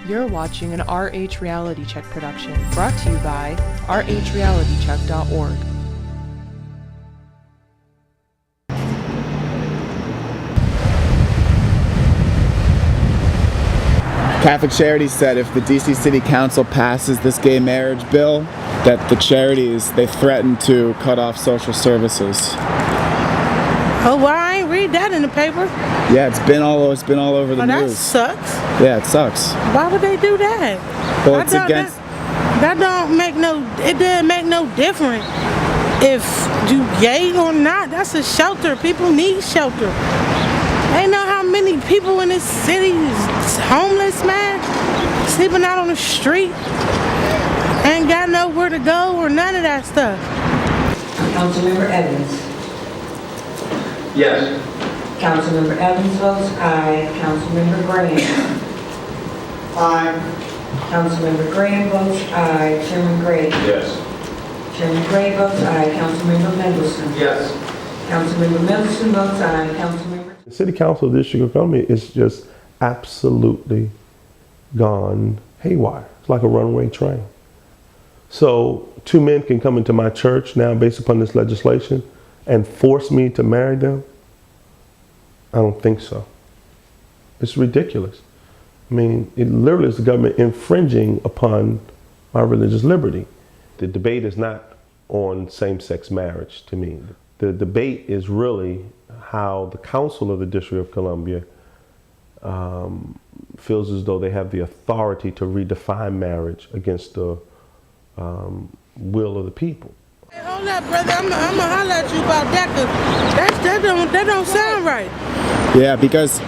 You're watching an RH Reality Check production brought to you by rhrealitycheck.org. Catholic Charities said if the DC City Council passes this gay marriage bill, that the charities, they threaten to cut off social services. Oh, well, I ain't read that in the paper. Yeah, it's been all over the news. That sucks. Yeah, it sucks. Why would they do that? Well, it's against... It doesn't make no difference if you gay or not. That's a shelter. People need shelter. Ain't know how many people in this city is homeless, man, sleeping out on the street, ain't got nowhere to go or none of that stuff. Councilmember Evans. Yes. Councilmember Evans votes aye. Councilmember Graham. Aye. Councilmember Graham votes aye. Chairman Gray. Yes. Chairman Gray votes aye. Councilmember Mendelson. Yes. Councilmember Mendelson votes aye. Councilmember. The City Council of the District of Columbia is just absolutely gone haywire. It's like a runaway train. So 2 men can come into my church now based upon this legislation and force me to marry them? I don't think so. It's ridiculous. I mean, it literally is the government infringing upon my religious liberty. The debate is not on same-sex marriage to me. The debate is really how the Council of the District of Columbia feels as though they have the authority to redefine marriage against the will of the people. Hey, hold up, brother. I'm gonna holler at you about that, because that don't sound right. Yeah, because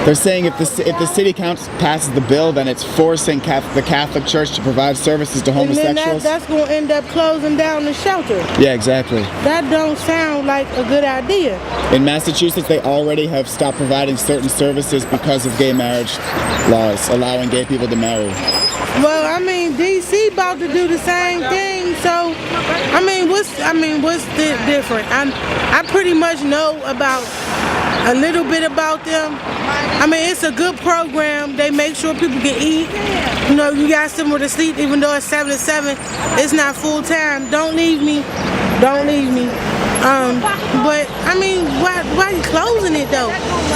they're saying if the City Council passes the bill, then it's forcing the Catholic Church to provide services to homosexuals. And then that's going to end up closing down the shelter. Yeah, exactly. That don't sound like a good idea. In Massachusetts, they already have stopped providing certain services because of gay marriage laws, allowing gay people to marry. Well, I mean, DC about to do the same thing, so what's the difference? I pretty much know about a little bit about them. I mean, it's a good program. They make sure people can eat. You know, you got somewhere to sleep, even though it's 7 to 7. It's not full time. Don't leave me. Don't leave me. But I mean, why you closing it though?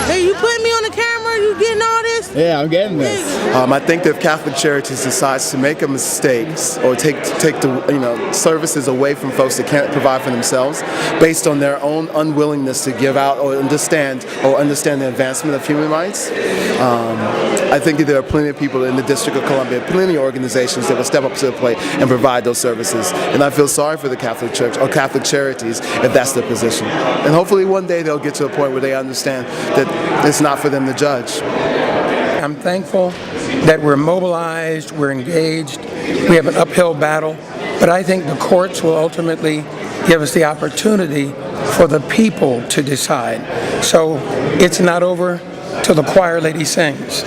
Hey, you putting me on the camera? You getting all this? Yeah, I'm getting this. I think that if Catholic Charities decides to make a mistake or take the services away from folks that can't provide for themselves, based on their own unwillingness to give out or understand the advancement of human rights, I think that there are plenty of people in the District of Columbia, plenty of organizations that will step up to the plate and provide those services. And I feel sorry for the Catholic Church or Catholic Charities if that's their position. And hopefully one day they'll get to a point where they understand that it's not for them to judge. I'm thankful that we're mobilized, we're engaged, we have an uphill battle, but I think the courts will ultimately give us the opportunity for the people to decide. So it's not over till the choir lady sings.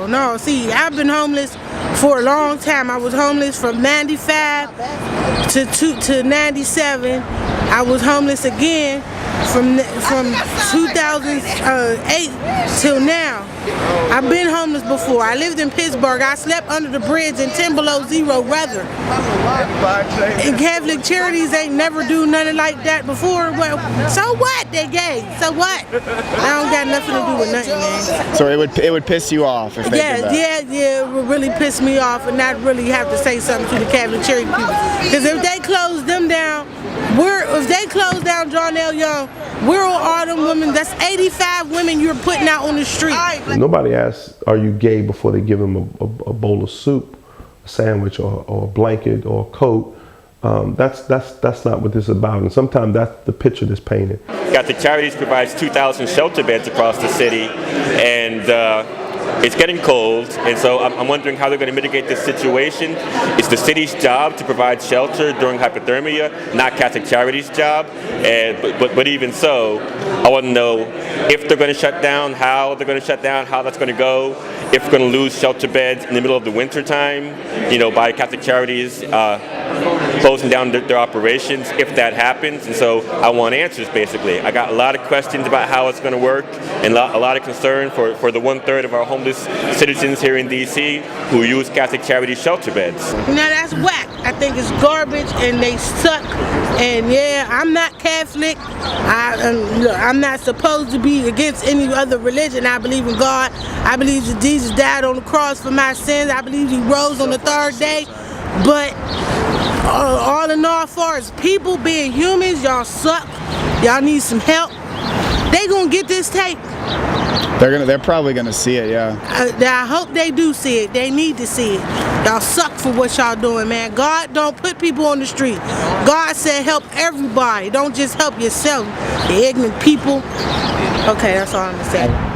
No, see, I've been homeless for a long time. I was homeless from 95 to 97. I was homeless again from 2008 till now. I've been homeless before. I lived in Pittsburgh. I slept under the bridge in 10 below zero weather. And Catholic Charities ain't never do nothing like that before. Well, so what? They gay. So what? I don't got nothing to do with nothing, man. So it would piss you off if they did that? Yeah, it would really piss me off and not really have to say something to the Catholic Charity people. Because if they close them down, if they close down John L. Young, where are all them women? That's 85 women you're putting out on the street. Nobody asks, are you gay, before they give them a bowl of soup, a sandwich, or a blanket, or a coat. That's not what this is about. And sometimes that's the picture that's painted. Catholic Charities provides 2,000 shelter beds across the city, and it's getting cold, and so I'm wondering how they're going to mitigate this situation. It's the city's job to provide shelter during hypothermia, not Catholic Charities' job. But even so, I want to know if they're going to shut down, how they're going to shut down, how that's going to go, if we're going to lose shelter beds in the middle of the winter time, by Catholic Charities closing down their operations if that happens. And so I want answers, basically. I got a lot of questions about how it's going to work and a lot of concern for the 1/3 of our homeless citizens here in D.C. who use Catholic Charity shelter beds. Now that's whack. I think it's garbage and they suck. And yeah, I'm not Catholic. I'm not supposed to be against any other religion. I believe in God. I believe that Jesus died on the cross for my sins. I believe he rose on the 3rd day. But all in all, as far as people being humans, y'all suck. Y'all need some help. They gonna get this tape. They're probably gonna see it, yeah. I hope they do see it. They need to see it. Y'all suck for what y'all doing, man. God don't put people on the street. God said help everybody. Don't just help yourself, you ignorant people. Okay, that's all I'm gonna say.